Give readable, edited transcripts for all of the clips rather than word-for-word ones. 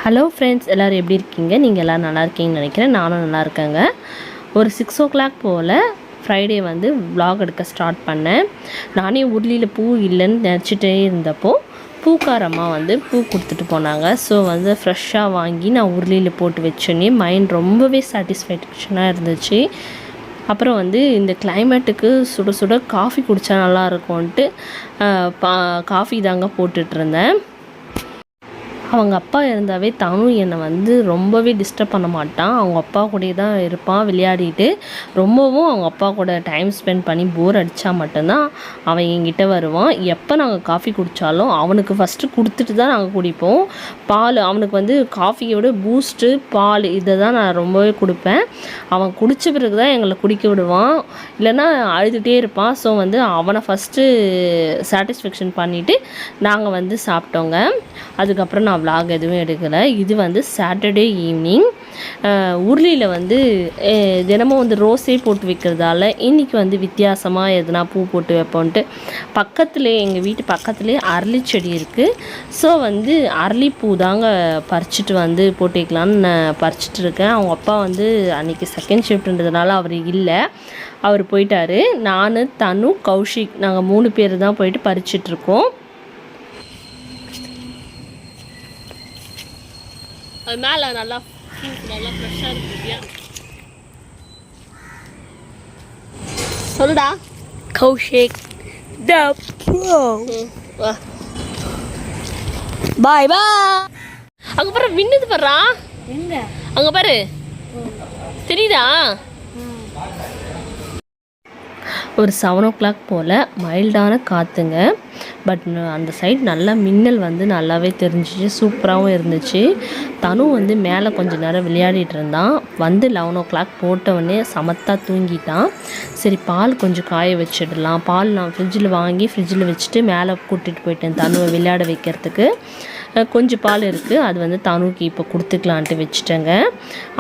Hello friends, எல்லோரும் எப்படி இருக்கீங்க? நீங்கள் எல்லோரும் நல்லா இருக்கீங்கன்னு நினைக்கிறேன். நானும் நல்லா இருக்கேங்க. ஒரு 6 o'clock போல் ஃப்ரைடே வந்து vlog எடுக்க ஸ்டார்ட் பண்ணேன். நானே உருளியில் பூ இல்லைன்னு நினச்சிட்டே இருந்தப்போ பூக்காரம்மா வந்து பூ கொடுத்துட்டு போனாங்க. ஸோ வந்து ஃப்ரெஷ்ஷாக வாங்கி நான் உருளியில் போட்டு வச்சோன்னே மைண்ட் ரொம்பவே சாட்டிஸ்ஃபேக்ஷனாக இருந்துச்சு. அப்புறம் வந்து இந்த கிளைமேட்டுக்கு சுட சுட காஃபி குடித்தா நல்லாயிருக்கும்ன்ட்டு காஃபி தாங்க போட்டுட்ருந்தேன். அவங்க அப்பா இருந்தாவே தனு என்னை வந்து ரொம்பவே டிஸ்டர்ப் பண்ண மாட்டான். அவங்க அப்பா கூடயே தான் இருப்பான் விளையாடிட்டு. ரொம்பவும் அவங்க அப்பா கூட டைம் ஸ்பெண்ட் பண்ணி போர் அடித்தா மட்டும்தான் அவன் என்கிட்ட வருவான். எப்போ நாங்கள் காஃபி குடித்தாலும் அவனுக்கு ஃபஸ்ட்டு கொடுத்துட்டு தான் நாங்கள் குடிப்போம். பால் அவனுக்கு வந்து காஃபியோட பூஸ்ட்டு பால் இதை தான் நான் ரொம்பவே கொடுப்பேன். அவன் குடித்த பிறகு தான் எங்களை குடிக்க விடுவான், இல்லைன்னா அழுதுகிட்டே இருப்பான். ஸோ வந்து அவனை ஃபஸ்ட்டு சாட்டிஸ்ஃபேக்ஷன் பண்ணிவிட்டு நாங்கள் வந்து சாப்பிட்டோங்க. அதுக்கப்புறம் நான் vlog எதுவும் எடுக்கலை. இது வந்து சாட்டர்டே ஈவினிங். உருளியில் வந்து தினமும் வந்து ரோஸே போட்டு வைக்கிறதால இன்றைக்கி வந்து வித்தியாசமாக எதுனா பூ போட்டு வைப்போன்ட்டு பக்கத்துலேயே எங்கள் வீட்டு பக்கத்துலேயே அரளி செடி இருக்குது. ஸோ வந்து அரளிப்பூ தாங்க பறிச்சிட்டு வந்து போட்டு வைக்கலான்னு நான் பறிச்சிட்டு இருக்கேன். அவங்க அப்பா வந்து அன்றைக்கி செகண்ட் ஷிஃப்ட்ன்றதுனால அவர் இல்லை, அவர் போயிட்டார். நான், தனு, கௌஷிக் நாங்கள் 3 பேர் தான் போயிட்டு பறிச்சிட்ருக்கோம். அது மேலே நல்லா ஃப்ரெஷ்ஷாக இருக்குயா. சொல்லுடா. கௌஷிக் த ப்ரோ. பாய் பாய். அங்கே பாரு மின்னுது பாடுறா. எங்க அங்கே பாரு தெரியுதா? ஒரு 7 o'clock போல் மைல்டான காற்றுங்க. பட் அந்த சைட் நல்லா மின்னல் வந்து நல்லாவே தெரிஞ்சிச்சு, சூப்பராகவும் இருந்துச்சு. தனு வந்து மேலே கொஞ்சம் நேரம் விளையாடிட்டு இருந்தான். வந்து 11 o'clock போட்டவுடனே சமத்தாக தூங்கிட்டான். சரி பால் கொஞ்சம் காய வச்சிடலாம். பால் நான் ஃப்ரிட்ஜில் வச்சுட்டு மேலே கூட்டிகிட்டு போயிட்டேன் தனுவை விளையாட வைக்கிறதுக்கு. கொஞ்சம் பால் இருக்குது, அது வந்து தனுக்கு இப்போ கொடுத்துக்கலான்ட்டு வச்சுட்டேங்க.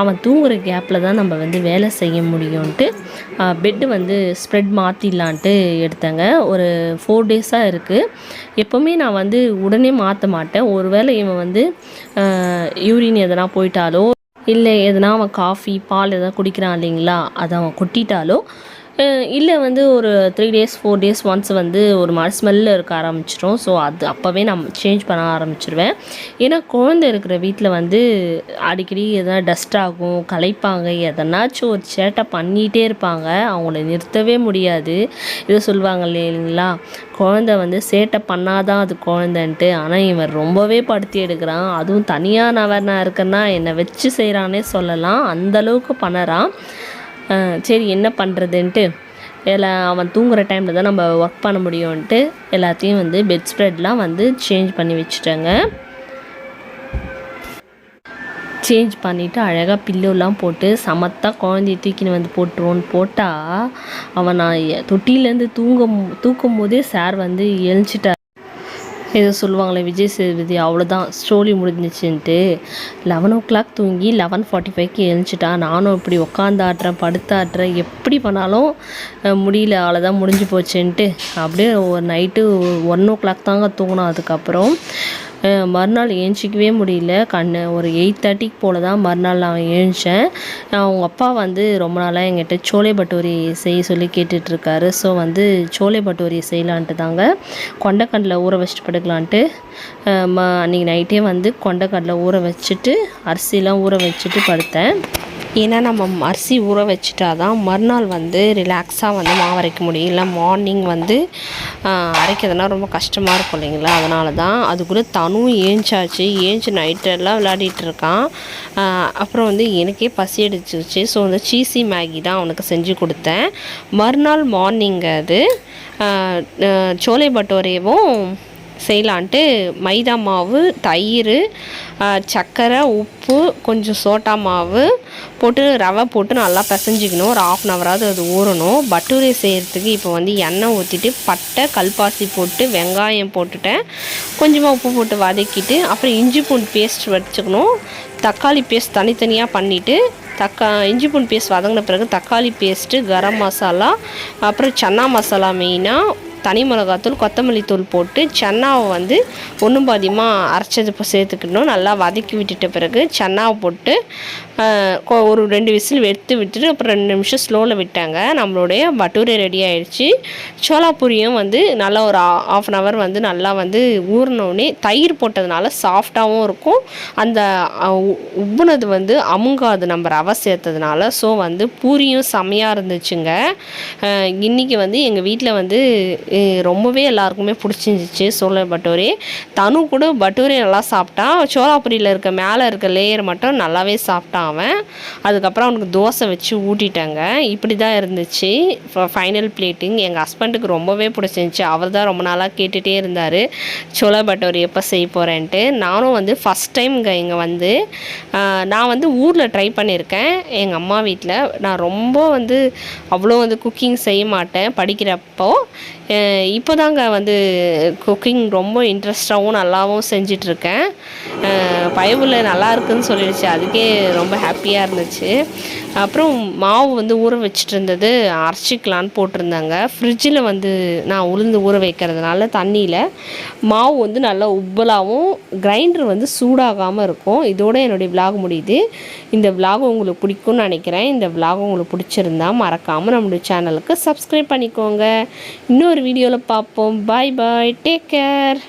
அவன் தூங்குகிற கேப்பில் தான் நம்ம வந்து வேலை செய்ய முடியும்ன்ட்டு பெட்டு வந்து ஸ்ப்ரெட் மாற்றிடலான்ட்டு எடுத்தேங்க. ஒரு 4 days-ஆக இருக்குது. எப்போவுமே நான் வந்து உடனே மாற்ற மாட்டேன். ஒரு வேளை இவன் வந்து யூரின் எதனா போயிட்டாலோ இல்லை எதனா அவன் காஃபி பால் எதனா குடிக்கிறான் இல்லைங்களா, அதை அவன் கொட்டிட்டாலோ இல்லை வந்து ஒரு 3 days 4 days ஒன்ஸ் வந்து ஒரு மாதிரி ஸ்மெல்லு இருக்க ஆரம்பிச்சிடும். ஸோ அது அப்போவே நான் சேஞ்ச் பண்ண ஆரம்பிச்சிடுவேன். ஏன்னா குழந்தை இருக்கிற வீட்டில் வந்து அடிக்கடி எதனா டஸ்ட் ஆகும், கலைப்பாங்க, எதனாச்சும் ஒரு சேட்டை பண்ணிகிட்டே இருப்பாங்க. அவங்கள நிறுத்தவே முடியாது. இதை சொல்லுவாங்க இல்லைங்களா, குழந்தை வந்து சேட்டை பண்ணாதான் அது குழந்தைன்ட்டு. ஆனால் இவன் ரொம்பவே படுத்தி எடுக்கிறான். அதுவும் தனியாக நான் இருக்கேன்னா என்னை வச்சு செய்கிறானே சொல்லலாம், அந்தளவுக்கு பண்ணுறான். சரி என்ன பண்ணுறதுன்ட்டு அவன் தூங்குகிற டைமில் தான் நம்ம ஒர்க் பண்ண முடியும்ன்ட்டு எல்லாத்தையும் வந்து பெட் ஸ்ப்ரெட்லாம் வந்து சேஞ்ச் பண்ணி வச்சுட்டேங்க. சேஞ்ச் பண்ணிவிட்டு அழகாக பில்லோலாம் போட்டு சமத்தாக குழந்தைய தூக்கின்னு வந்து போட்டுருவோன்னு போட்டால் அவன் நான் தொட்டிலேருந்து தூக்கும் போதே சார் வந்து எழுச்சிட்டார். ஏதோ சொல்லுவாங்களே விஜய் சேதுபதி, அவ்வளோதான் ஸ்டோரி முடிஞ்சிச்சுன்ட்டு. 11 o'clock தூங்கி 11:45 எழுந்துட்டான். நானும் இப்படி உட்காந்தாட்டுறேன் படுத்தாட்டுறேன், எப்படி பண்ணாலும் முடியல, அவ்வளோதான் முடிஞ்சு போச்சுன்ட்டு அப்படியே ஒரு நைட்டு 1 o'clock தாங்க தூங்கினோம். அதுக்கப்புறம் மறுநாள் ஏஞ்சிக்கவே முடியல. ஒரு 8:30 போல் தான் மறுநாள் நான் ஏழிச்சேன். அவங்க அப்பா வந்து ரொம்ப நாளாக எங்கிட்ட சோலே பட்டூரி செய்ய சொல்லி கேட்டுட்ருக்காரு. ஸோ வந்து சோலே பட்டூரி செய்யலான்ட்டு தாங்க கொண்டைக்கடலை ஊற வச்சுட்டு படுக்கலான்ட்டு அன்றைக்கி நைட்டே வந்து கொண்டைக்கடலை ஊற வச்சுட்டு அரிசிலாம் ஊற வச்சுட்டு படுத்தேன். ஏன்னா நம்ம அரிசி ஊற வச்சுட்டா தான் மறுநாள் வந்து ரிலாக்ஸாக வந்து மாவு அரைக்க முடியும். இல்லை மார்னிங் வந்து அரைக்கிறதுனா ரொம்ப கஷ்டமாக இருக்கும் இல்லைங்களா, அதனால தான். அதுக்குள்ளே தனும் ஏஞ்சி நைட்டெல்லாம் விளையாடிட்டு இருக்கான். அப்புறம் வந்து எனக்கே பசி அடிச்சிருச்சு. ஸோ வந்து சீசி மேகி தான் அவனுக்கு செஞ்சு கொடுத்தேன். மறுநாள் மார்னிங் அது சோலே பட்டோரேவும் செய்யலான்ட்டு மைதா மாவு, தயிர், சர்க்கரை, உப்பு, கொஞ்சம் சோட்டா மாவு போட்டு ரவை போட்டு நல்லா பிசைஞ்சிக்கணும். ஒரு 1/2 hour அது ஊறணும். பட்டூரை செய்கிறதுக்கு இப்போ வந்து எண்ணெய் ஊற்றிட்டு பட்டை கல்பாசி போட்டு வெங்காயம் போட்டுட்டேன். கொஞ்சமாக உப்பு போட்டு வதக்கிட்டு அப்புறம் இஞ்சி பூண்டு பேஸ்ட் வச்சுக்கணும். தக்காளி பேஸ்ட் தனித்தனியாக பண்ணிவிட்டு இஞ்சி பூண்டு பேஸ்ட் வதங்கின பிறகு தக்காளி பேஸ்ட்டு, கரம் மசாலா, அப்புறம் சன்னா மசாலா மெயினாக தனி மிளகாத்தூள் கொத்தமல்லி தூள் போட்டு சன்னாவை வந்து ஒன்றும் பாதியமாக அரைச்சது இப்போ சேர்த்துக்கணும். நல்லா வதக்கி விட்டுட்ட பிறகு சன்னாவை போட்டு ஒரு 2 விசில் விட்டுட்டு அப்புறம் 2 நிமிஷம் ஸ்லோவில் விட்டாங்க. நம்மளுடைய பட்டூரே ரெடி ஆகிடுச்சு. சோலாப்பூரியும் வந்து நல்லா ஒரு 1/2 hour வந்து நல்லா வந்து ஊறினோடனே தயிர் போட்டதுனால சாஃப்டாகவும் இருக்கும். அந்த உப்புனது வந்து அமுங்காது நம்ம ரவை சேர்த்ததுனால. ஸோ வந்து பூரியும் செமையாக இருந்துச்சுங்க. இன்றைக்கி வந்து எங்கள் வீட்டில் வந்து ரொம்பவே எல்லாருக்குமே பிடிச்சிருந்துச்சு சோள பட்டூரே. தனு கூட பட்டூரே நல்லா சாப்பிட்டான். சோலாப்பூரியில் மேலே இருக்க லேயர் மட்டும் நல்லாவே சாப்பிட்டான் அவன். அதுக்கப்புறம் அவனுக்கு தோசை வச்சு ஊட்டிட்டாங்க. இப்படி தான் இருந்துச்சு ஃபைனல் பிளேட்டிங். எங்கள் ஹஸ்பண்டுக்கு ரொம்பவே பிடிச்சிருந்துச்சி. அவர் தான் ரொம்ப நாளாக கேட்டுகிட்டே இருந்தார் சோள பட்டூரி எப்போ செய்ய போகிறேன்ட்டு. நானும் வந்து ஃபஸ்ட் டைம் இங்கே வந்து நான் வந்து ஊரில் ட்ரை பண்ணியிருக்கேன் எங்கள் அம்மா வீட்டில். நான் ரொம்ப வந்து அவ்வளோ வந்து குக்கிங் செய்ய மாட்டேன் படிக்கிறப்போ. இப்போ தாங்க வந்து குக்கிங் ரொம்ப இன்ட்ரெஸ்டாகவும் நல்லாவும் செஞ்சிட்ருக்கேன். பயவுல நல்லா இருக்குதுன்னு சொல்லிடுச்சு. அதுக்கே ரொம்ப ஹாப்பியாக இருந்துச்சு. அப்புறம் மாவு வந்து ஊற வச்சுட்டு இருந்தது அரைச்சிக்கலான்னு போட்டிருந்தாங்க. ஃப்ரிட்ஜில் வந்து நான் உளுந்து ஊற வைக்கிறதுனால தண்ணியில் மாவு வந்து நல்லா உப்பலாகவும் கிரைண்டர் வந்து சூடாகாமல் இருக்கும். இதோட என்னுடைய விலாக் முடியுது. இந்த விலாக் உங்களுக்கு பிடிக்கும்னு நினைக்கிறேன். இந்த விலாக் உங்களுக்கு பிடிச்சிருந்தா மறக்காமல் நம்மளுடைய சேனலுக்கு சப்ஸ்கிரைப் பண்ணிக்கோங்க. இன்னொரு வீடியோவில் பார்ப்போம். பாய் பாய், டேக் கேர்.